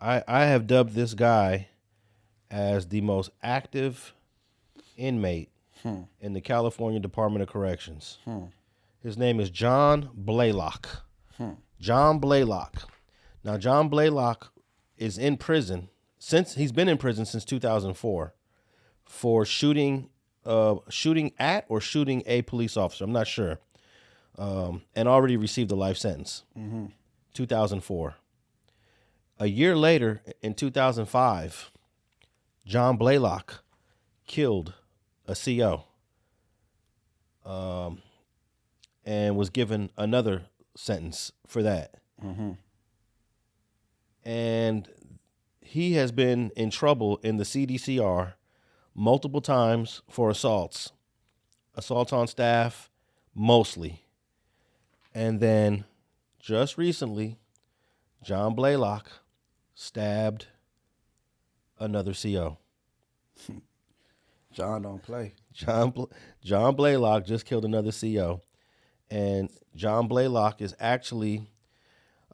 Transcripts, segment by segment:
I have dubbed this guy as the most active inmate in the California Department of Corrections. His name is Jon Blaylock. Jon Blaylock. Now, Jon Blaylock is in prison he's been in prison since 2004 for shooting at or shooting a police officer. I'm not sure. And already received a life sentence. 2004. A year later, in 2005, Jon Blaylock killed a CO and was given another sentence for that. And he has been in trouble in the CDCR multiple times for assaults on staff, mostly. And then just recently, Jon Blaylock stabbed another CO. John don't play. Jon Blaylock just killed another CO. And Jon Blaylock is actually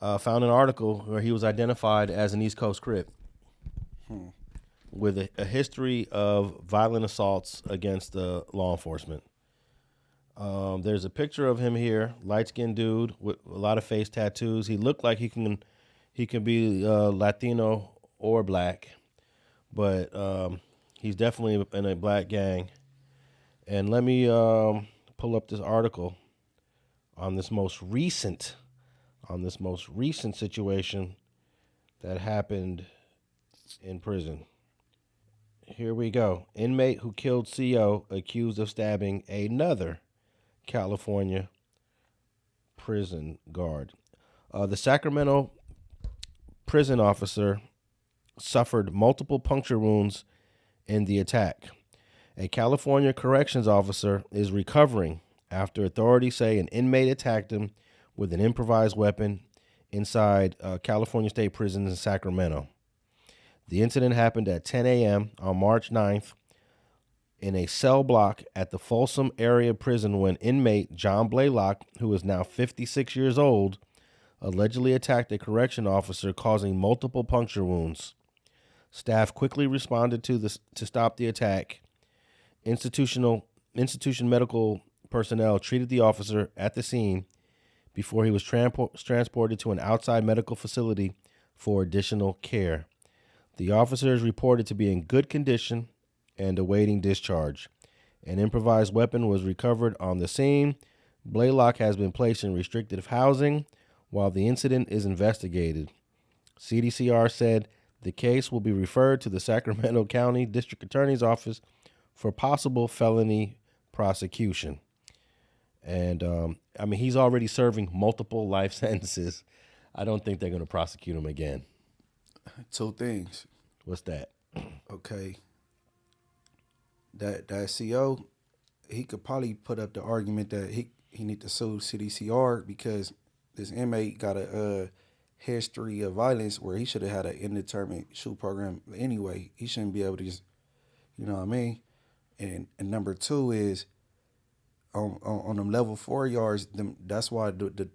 found an article where he was identified as an East Coast Crip with a history of violent assaults against law enforcement. There's a picture of him here, light-skinned dude with a lot of face tattoos. He looked like he can be Latino or black, but he's definitely in a black gang. And let me pull up this article on this most recent situation that happened in prison. Here we go. Inmate who killed CO accused of stabbing another California prison guard. The Sacramento prison officer suffered multiple puncture wounds in the attack. A California corrections officer is recovering after authorities say an inmate attacked him with an improvised weapon inside California State Prison in Sacramento. The incident happened at 10 a.m. on March 9th in a cell block at the Folsom Area Prison when inmate Jon Blaylock, who is now 56 years old, allegedly attacked a correction officer, causing multiple puncture wounds. Staff quickly responded to stop the attack. Institution medical personnel treated the officer at the scene before he was transported to an outside medical facility for additional care. The officer is reported to be in good condition and awaiting discharge. An improvised weapon was recovered on the scene. Blaylock has been placed in restrictive housing while the incident is investigated. CDCR said the case will be referred to the Sacramento County District Attorney's Office for possible felony prosecution. And, he's already serving multiple life sentences. I don't think they're going to prosecute him again. Two things. What's that? Okay. That CO, he could probably put up the argument that he need to sue CDCR because this inmate got a history of violence where he should have had an indeterminate shoot program anyway. He shouldn't be able to just, you know what I mean? And number two is on them level 4 yards, that's why the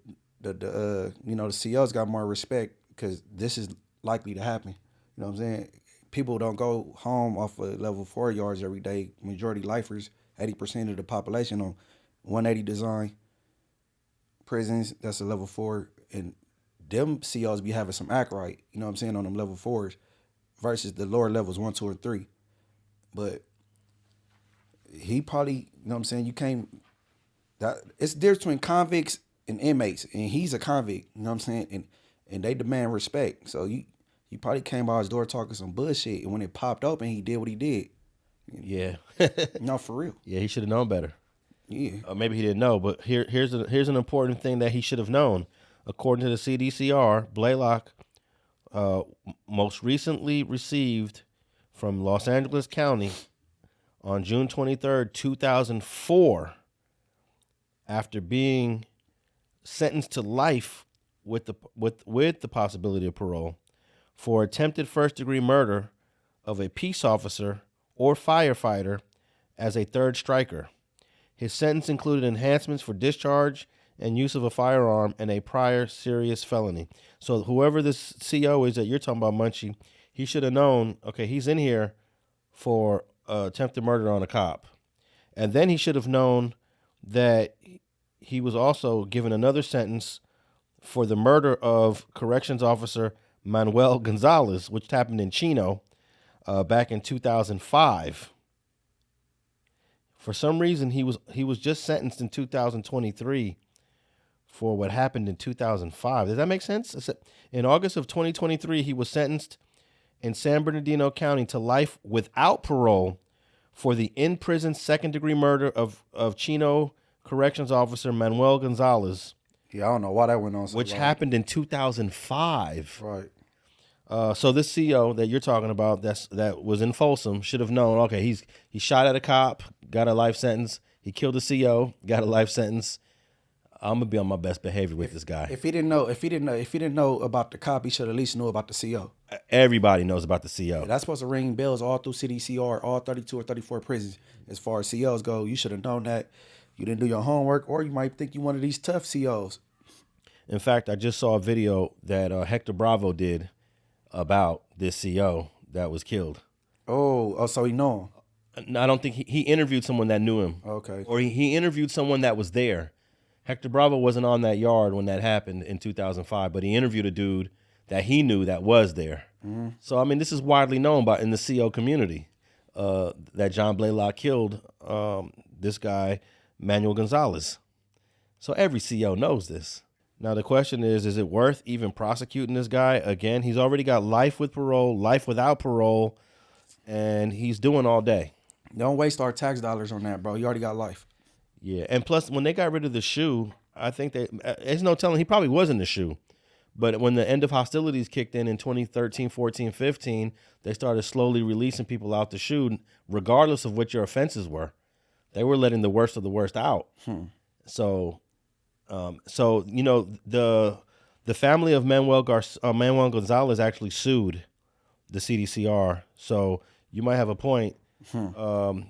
COs got more respect because this is likely to happen. You know what I'm saying? People don't go home off of level 4 yards every day. Majority lifers, 80% of the population on 180 design prisons, that's a level 4. And them COs be having some act right, you know what I'm saying, on them level 4s versus the lower levels 1, 2, or 3. But he probably, you know what I'm saying, it's the difference between convicts and inmates, and he's a convict, you know what I'm saying, and they demand respect. So you probably came by his door talking some bullshit, and when it popped open, he did what he did. Yeah. No, for real. Yeah, he should have known better. Yeah. Maybe he didn't know, but here's an important thing that he should have known. According to the CDCR, Blaylock most recently received from Los Angeles County on June 23rd, 2004, after being sentenced to life with the possibility of parole for attempted first-degree murder of a peace officer or firefighter as a third striker. His sentence included enhancements for discharge and use of a firearm and a prior serious felony. So whoever this CO is that you're talking about, Munchie, he should have known, okay, he's in here for attempted murder on a cop. And then he should have known that he was also given another sentence for the murder of corrections officer Manuel Gonzalez, which happened in Chino back in 2005. For some reason, he was just sentenced in 2023 for what happened in 2005. Does that make sense? In August of 2023, he was sentenced in San Bernardino County to life without parole for the in-prison second-degree murder of Chino corrections officer Manuel Gonzalez. Yeah, I don't know why that went on so which long. happened in 2005. Right. So this CO that you're talking about that was in Folsom should have known, okay, he shot at a cop, got a life sentence. He killed a CO, got a life sentence. I'm gonna be on my best behavior with this guy. If he didn't know about the cop, he should at least know about the CO. Everybody knows about the CO. Yeah, that's supposed to ring bells all through CDCR, all 32 or 34 prisons. As far as COs go, you should have known that. You didn't do your homework, or you might think you one of these tough COs. In fact, I just saw a video that Hector Bravo did about this CO that was killed. Oh, so he know him. I don't think he interviewed someone that knew him. Okay. Or he interviewed someone that was there. Hector Bravo wasn't on that yard when that happened in 2005, but he interviewed a dude that he knew that was there. Mm-hmm. So, I mean, this is widely known in the CO community that Jon Blaylock killed this guy, Manuel Gonzalez. So every CO knows this. Now, the question is it worth even prosecuting this guy? Again, he's already got life with parole, life without parole, and he's doing all day. Don't waste our tax dollars on that, bro. You already got life. Yeah, and plus, when they got rid of the shoe, I think there's no telling, he probably was in the shoe. But when the end of hostilities kicked in 2013, 14, 15, they started slowly releasing people out the shoe, regardless of what your offenses were. They were letting the worst of the worst out. So you know, the family of Manuel Gonzalez actually sued the CDCR. So you might have a point. You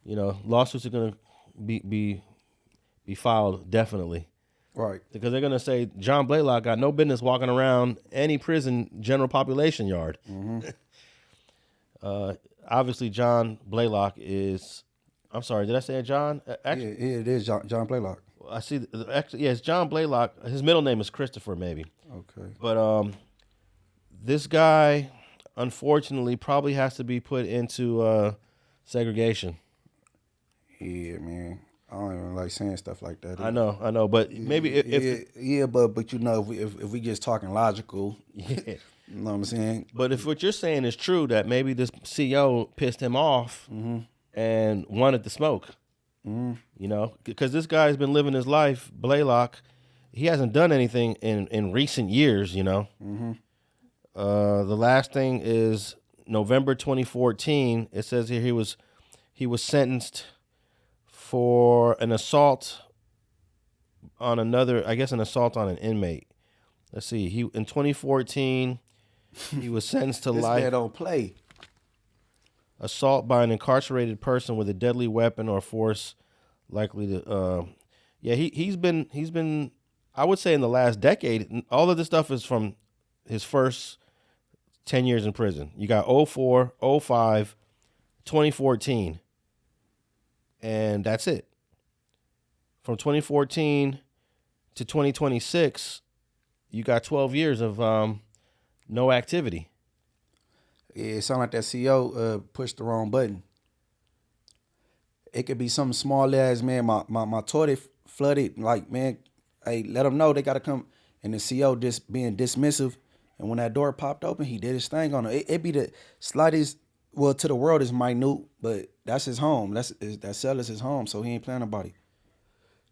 know, lawsuits are going to be filed definitely. Right. Because they're going to say Jon Blaylock got no business walking around any prison general population yard. Mm-hmm. Obviously, Jon Blaylock is, I'm sorry, did I say John? Actually, yeah, it is Jon Blaylock. I see. Actually, yeah, it's Jon Blaylock. His middle name is Christopher, maybe. Okay. But this guy, unfortunately, probably has to be put into segregation. Yeah, man. I don't even like saying stuff like that. I know, but maybe but you know, if we just talking logical, yeah, you know what I'm saying. But if what you're saying is true, that maybe this CO pissed him off and wanted to smoke, you know, because this guy's been living his life, Blaylock. He hasn't done anything in recent years, you know. The last thing is November 2014. It says here he was sentenced for an assault on an assault on an inmate. Let's see. In 2014, he was sentenced to this life. man don't play. Assault by an incarcerated person with a deadly weapon or force likely to. He's been. I would say in the last decade, all of this stuff is from his first 10 years in prison. You got 04, 05, 2014. And that's it. From 2014 to 2026, you got 12 years of no activity. Yeah, it sounds like that CO pushed the wrong button. It could be something small as, man, my toilet flooded. Like, man, hey, let them know they got to come. And the CO just being dismissive. And when that door popped open, he did his thing on it. It be the slightest, well, to the world is minute, but that's his home. That cell is his home, so he ain't playing nobody.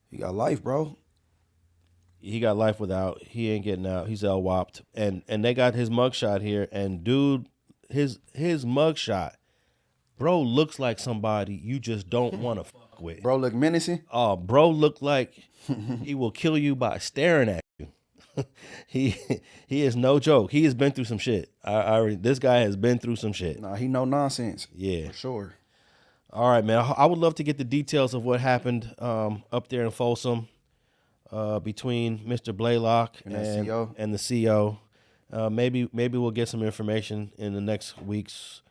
He got life, bro. He got life without. He ain't getting out. He's LWOPed. And they got his mugshot here. And dude, his mugshot, bro, looks like somebody you just don't want to fuck with. Bro look menacing. Oh, bro look like he will kill you by staring at you. He is no joke. He has been through some shit. This guy has been through some shit. Nah, he no nonsense. Yeah. For sure. All right, man. I would love to get the details of what happened up there in Folsom. between Mr. Blaylock And that CO? and the CO. Maybe we'll get some information in the next weeks